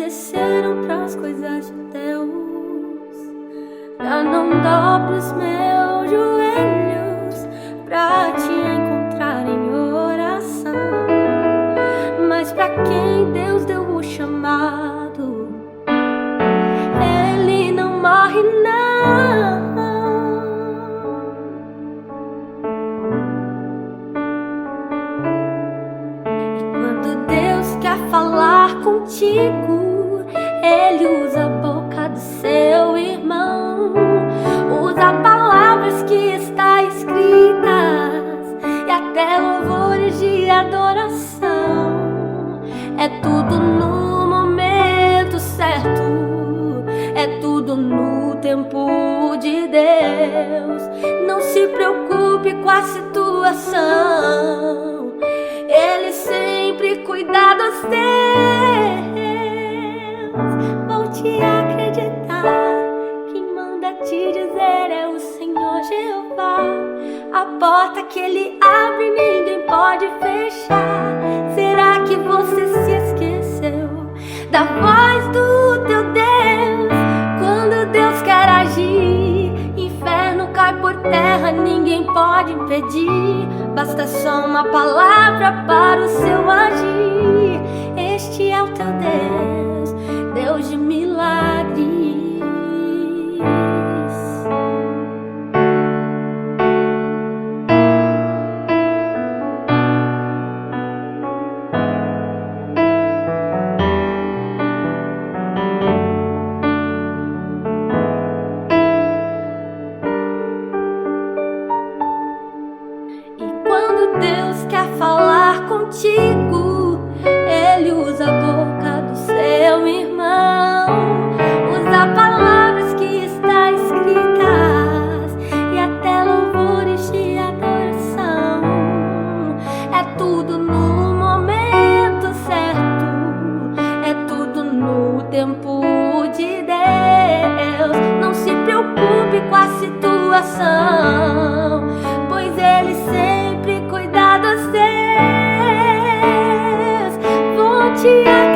desceram pras coisas de Deus, pra não dobrar os meus joelhos pra te encontrar em oração. Mas pra quem Deus deu o chamado, ele não morre não. Quer falar contigo, ele usa a boca do seu irmão, usa palavras que está escritas e até louvores de adoração. É tudo no momento certo, é tudo no tempo de Deus. Não se preocupe com a situação, ele sempre cuida dos teus. Volte a acreditar, quem manda te dizer é o Senhor Jeová. A porta que ele abre ninguém pode fechar. Será que você se esqueceu da voz do teu Deus? Quando Deus quer agir, inferno cai por terra, ninguém pode impedir. Basta só uma palavra para o seu agir. Este é o teu Deus, Deus de milagres. Deus quer falar contigo, ele usa a boca do seu irmão, usa palavras que está escritas e até louvores de adoração. É tudo no momento certo, é tudo no tempo de Deus. Não se preocupe com a situação, pois ele sempre cuida dos teus. Volte a